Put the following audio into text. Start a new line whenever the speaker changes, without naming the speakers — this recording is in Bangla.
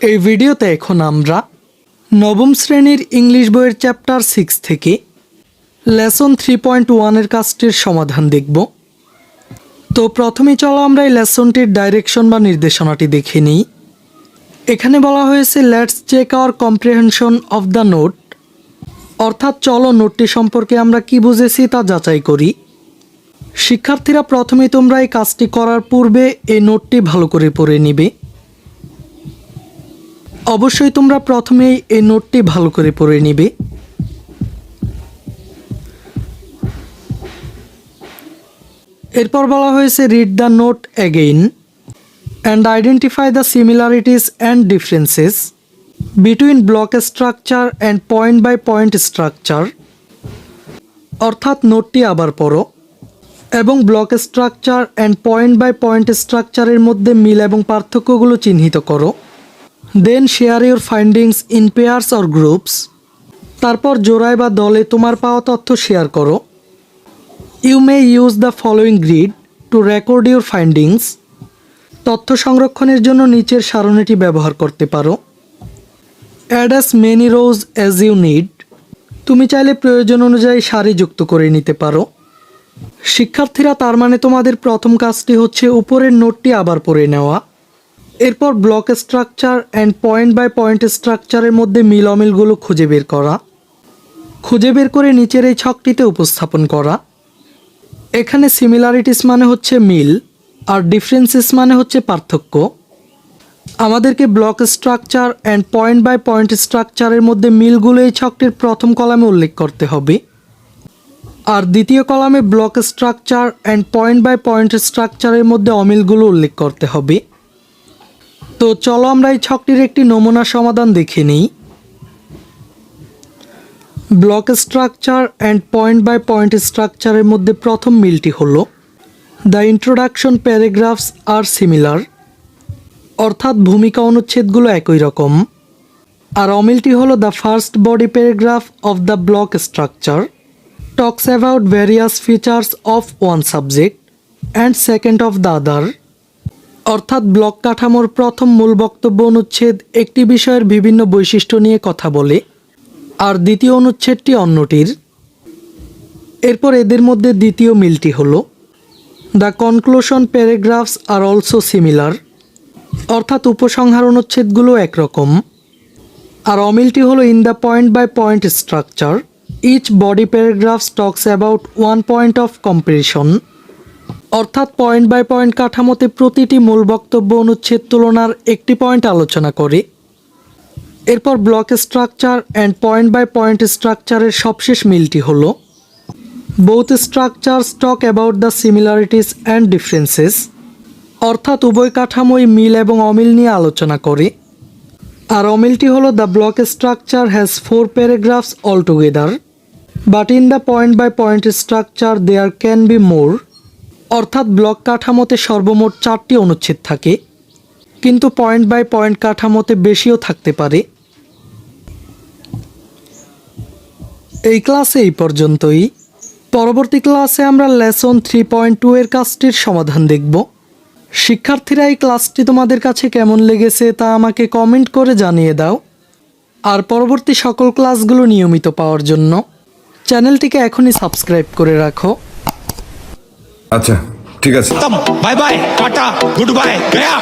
এই ভিডিওতে এখন আমরা নবম শ্রেণীর ইংলিশ বইয়ের চ্যাপ্টার 6 থেকে লেসন 3.1 এর কাজটির সমাধান দেখব। তো প্রথমে চলো আমরা এই লেসনটির ডাইরেকশন বা নির্দেশনাটি দেখে নিই। এখানে বলা হয়েছে let's check our comprehension of the note, অর্থাৎ চলো নোটটি সম্পর্কে আমরা কি বুঝেছি তা যাচাই করি। শিক্ষার্থীরা প্রথমে তোমরা এই কাজটি করার পূর্বে এই নোটটি ভালো করে পড়ে নিবে। অবশ্যই তোমরা প্রথমেই এই নোটটি ভালো করে পড়ে নিবে। এরপর বলা হয়েছে read the note again and identify the similarities and differences between block structure and point by point structure, অর্থাৎ নোটটি আবার পড়ো এবং block structure and point by point স্ট্রাকচারের মধ্যে মিল এবং পার্থক্যগুলো চিহ্নিত করো। Then share your findings in pairs or groups, তারপর জোড়ায় বা দলে তোমার পাওয়া তথ্য শেয়ার করো। You may use the following grid to record your findings, তথ্য সংরক্ষণের জন্য নিচের সারণীটি ব্যবহার করতে পারো। Add as many rows as you need, তুমি চাইলে প্রয়োজন অনুযায়ী সারি যুক্ত করে নিতে পারো। শিক্ষার্থীরা, তার মানে তোমাদের প্রথম কাজটি হচ্ছে উপরের নোটটি আবার পড়ে নেওয়া, এরপর block structure and point by point স্ট্রাকচারের মধ্যে মিল অমিলগুলো খুঁজে বের করা, খুঁজে বের করে নিচের এই ছকটিতে উপস্থাপন করা। এখানে সিমিলারিটিস মানে হচ্ছে মিল আর ডিফারেন্সেস মানে হচ্ছে পার্থক্য। আমাদেরকে block structure and point by point স্ট্রাকচারের মধ্যে মিলগুলো এই ছকটির প্রথম কলামে উল্লেখ করতে হবে, আর দ্বিতীয় কলামে block structure and point by point স্ট্রাকচারের মধ্যে অমিলগুলো উল্লেখ করতে হবে। তো চলো আমরা এই ছকটির একটি নমুনা সমাধান দেখে নিই। Block structure and point by point স্ট্রাকচারের মধ্যে প্রথম মিলটি হলো the introduction paragraphs are similar, অর্থাৎ ভূমিকা অনুচ্ছেদগুলো একই রকম। আর অমিলটি হলো the first body paragraph of the block structure talks about various features of one subject and second of the other, অর্থাৎ ব্লক কাঠামোর প্রথম মূল বক্তব্য অনুচ্ছেদ একটি বিষয়ের বিভিন্ন বৈশিষ্ট্য নিয়ে কথা বলে, আর দ্বিতীয় অনুচ্ছেদটি অন্যটির। এরপর এদের মধ্যে দ্বিতীয় মিলটি হলো the conclusion paragraphs are also similar, অর্থাৎ উপসংহার অনুচ্ছেদগুলো একরকম। আর অমিলটি হলো in the point by point structure each body paragraphs talks about one point of comparison, অর্থাৎ পয়েন্ট বাই পয়েন্ট কাঠামোতে প্রতিটি মূল বক্তব্য অনুচ্ছেদ তুলনার একটি পয়েন্ট আলোচনা করে। এরপর block structure and point by point স্ট্রাকচারের সবশেষ মিলটি হলো both structures talk about the similarities and differences, অর্থাৎ উভয় কাঠামোই মিল এবং অমিল নিয়ে আলোচনা করে। আর অমিলটি হলো the block structure has 4 paragraphs all together but in the point by point structure there can be more, অর্থাৎ ব্লক কাঠামোতে সর্বমোট 4টি অনুচ্ছেদ থাকে, কিন্তু পয়েন্ট বাই পয়েন্ট কাঠামোতে বেশিও থাকতে পারে। এই ক্লাসে এই পর্যন্তই। পরবর্তী ক্লাসে আমরা লেসন 3.2 এর কাজটির সমাধান দেখব। শিক্ষার্থীরা, এই ক্লাসটি তোমাদের কাছে কেমন লেগেছে তা আমাকে কমেন্ট করে জানিয়ে দাও। আর পরবর্তী সকল ক্লাসগুলো নিয়মিত পাওয়ার জন্য চ্যানেলটিকে এখনই সাবস্ক্রাইব করে রাখো।
আচ্ছা, ঠিক আছে।
Bye bye, tata, good bye, Gaya.